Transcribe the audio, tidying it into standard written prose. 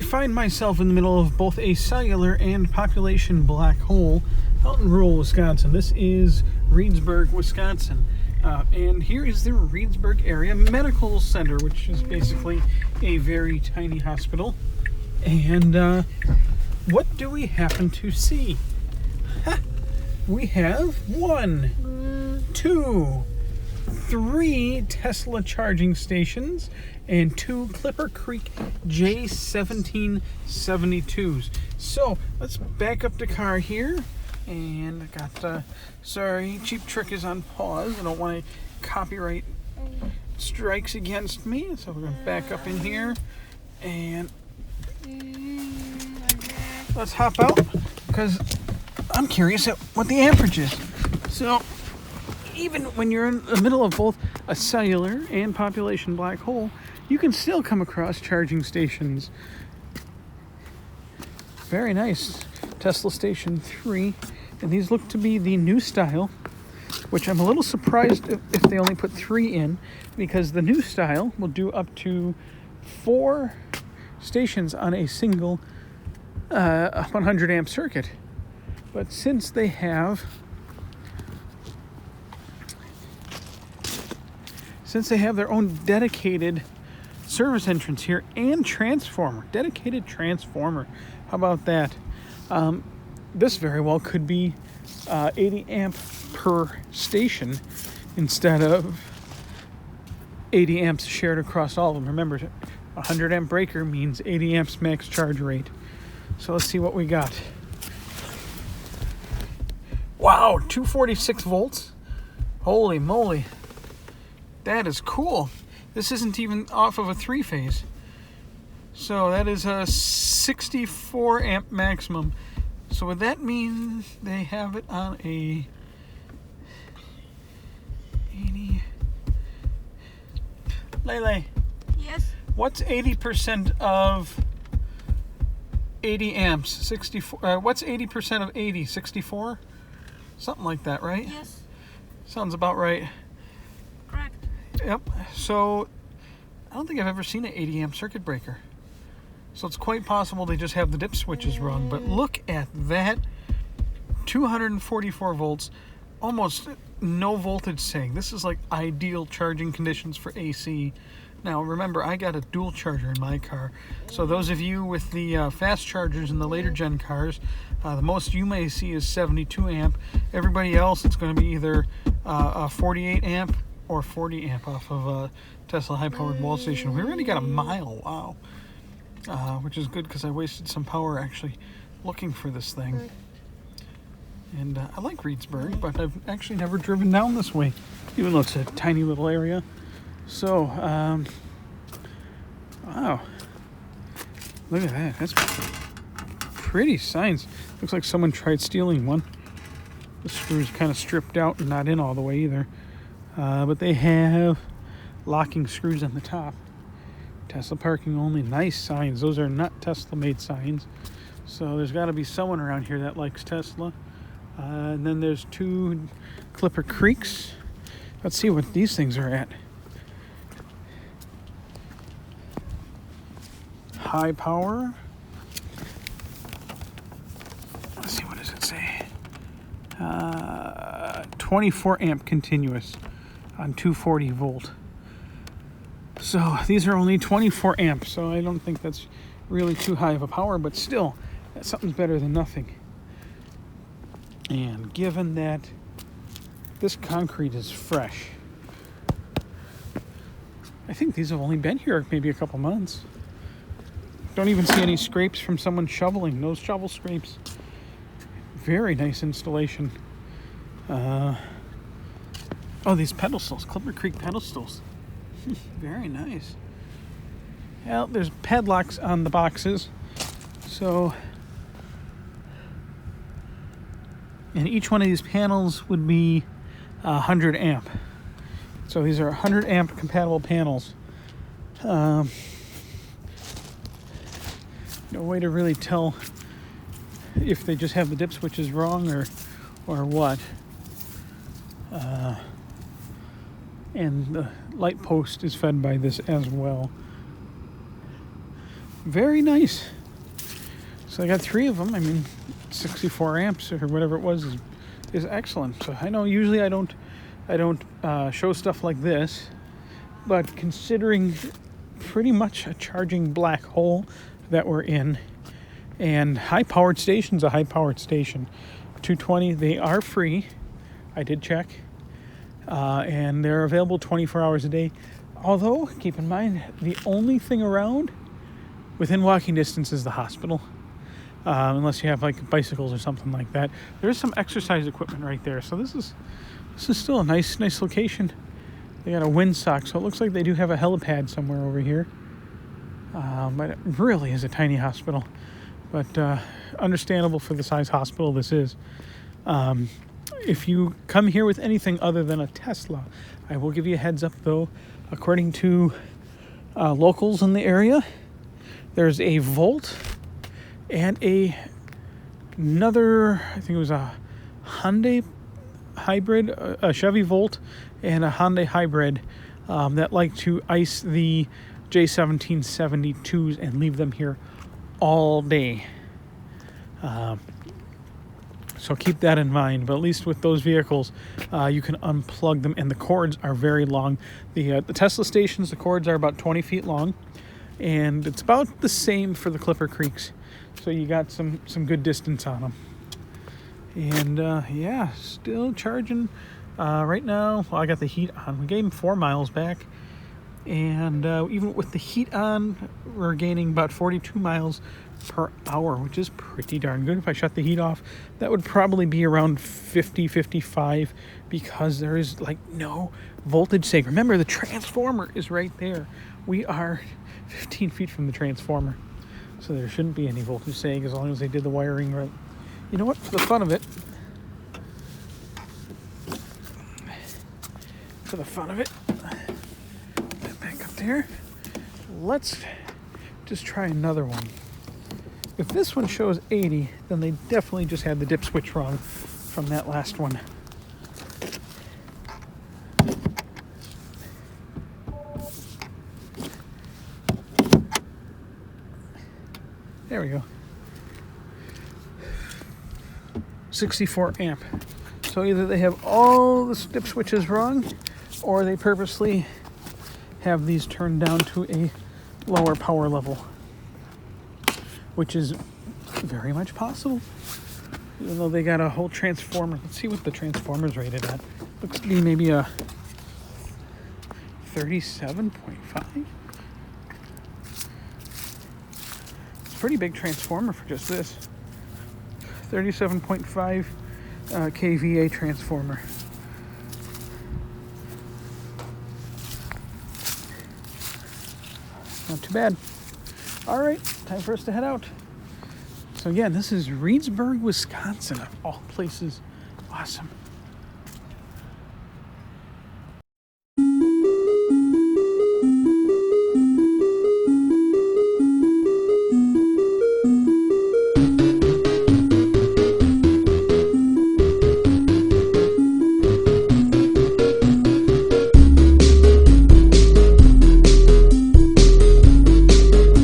find myself in the middle of both a cellular and population black hole out in rural Wisconsin. This is Reedsburg, Wisconsin. And here is the Reedsburg Area Medical Center, which is basically a very tiny hospital. And what do we happen to see? We have 1, 2, 3 Tesla charging stations and 2 Clipper Creek J1772s. So let's back up the car here. And I got, sorry, Cheap Trick is on pause. I don't want any copyright strikes against me. So we're going to back up in here. And let's hop out because I'm curious at what the amperage is. So even when you're in the middle of both a cellular and population black hole, you can still come across charging stations. Very nice. Tesla Station 3. And these look to be the new style, which I'm a little surprised if they only put 3 in, because the new style will do up to 4 stations on a single 100 amp circuit. But since they have their own dedicated service entrance here and dedicated transformer, how about that? This very well could be 80 amp per station instead of 80 amps shared across all of them. Remember, a 100 amp breaker means 80 amps max charge rate. So let's see what we got. Wow, 246 volts. Holy moly. That is cool. This isn't even off of a 3-phase. So that is a 64 amp maximum. So would that mean they have it on a 80? Lele. Yes. What's 80% of 80 amps? 64. What's 80% of 80? 64? Something like that, right? Yes. Sounds about right. Correct. Yep. So I don't think I've ever seen an 80 amp circuit breaker. So it's quite possible they just have the dip switches wrong. But look at that. 244 volts. Almost no voltage sag. This is like ideal charging conditions for AC. Now remember, I got a dual charger in my car. So those of you with the fast chargers in the later gen cars, the most you may see is 72 amp. Everybody else, it's going to be either a 48 amp or 40 amp off of a Tesla high-powered wall station. We already got a mile, wow. Which is good because I wasted some power actually looking for this thing. And I like Reedsburg, but I've actually never driven down this way, even though it's a tiny little area. So, wow. Look at that. That's pretty signs. Looks like someone tried stealing one. The screw's kind of stripped out and not in all the way either. But they have locking screws on the top. Tesla parking only. Nice signs. Those are not Tesla made signs. So there's got to be someone around here that likes Tesla. And then there's 2 Clipper Creeks. Let's see what these things are at. High power. Let's see, what does it say? 24 amp continuous on 240 volt. So these are only 24 amps, so I don't think that's really too high of a power, but still, something's better than nothing. And given that this concrete is fresh, I think these have only been here maybe a couple months. Don't even see any scrapes from someone shoveling. No shovel scrapes. Very nice installation. Oh, these pedestals, Clipper Creek pedestals. Very nice. Well, there's padlocks on the boxes. So, and each one of these panels would be 100 amp. So these are 100 amp compatible panels. No way to really tell if they just have the dip switches wrong or what. And the light post is fed by this as well. Very nice. So I got 3 of them. I mean, 64 amps or whatever it was is excellent. So I know usually I don't show stuff like this, but considering pretty much a charging black hole that we're in, and high-powered station's a high-powered station. 220, they are free. I did check. And they're available 24 hours a day. Although, keep in mind, the only thing around within walking distance is the hospital. Unless you have like bicycles or something like that. There's some exercise equipment right there. So this is still a nice location. They got a windsock, so it looks like they do have a helipad somewhere over here. But it really is a tiny hospital. But understandable for the size hospital this is. If you come here with anything other than a Tesla, I will give you a heads up though. According to locals in the area, there's a Volt and another, I think it was a Hyundai hybrid, a Chevy Volt and a Hyundai hybrid that like to ice the J1772s and leave them here all day. So keep that in mind. But at least with those vehicles, you can unplug them, and the cords are very long. The Tesla stations, the cords are about 20 feet long, and it's about the same for the Clipper Creeks. So you got some good distance on them. And yeah, still charging right now. Well, I got the heat on. We gave him 4 miles back, and even with the heat on, we're gaining about 42 miles per hour, which is pretty darn good. If I shut the heat off, that would probably be around 50, 55, because there is like no voltage sag. Remember, the transformer is right there. We are 15 feet from the transformer, so there shouldn't be any voltage sag as long as they did the wiring right. You know what, for the fun of it, put that back up there, let's just try another one. If this one shows 80, then they definitely just had the dip switch wrong from that last one. There we go. 64 amp. So either they have all the dip switches wrong, or they purposely have these turned down to a lower power level, which is very much possible. Even though they got a whole transformer. Let's see what the transformer's rated at. Looks to be maybe a 37.5. It's a pretty big transformer for just this. 37.5 kVA transformer. Not too bad. All right, time for us to head out. So again, this is Reedsburg, Wisconsin, of all places. Awesome.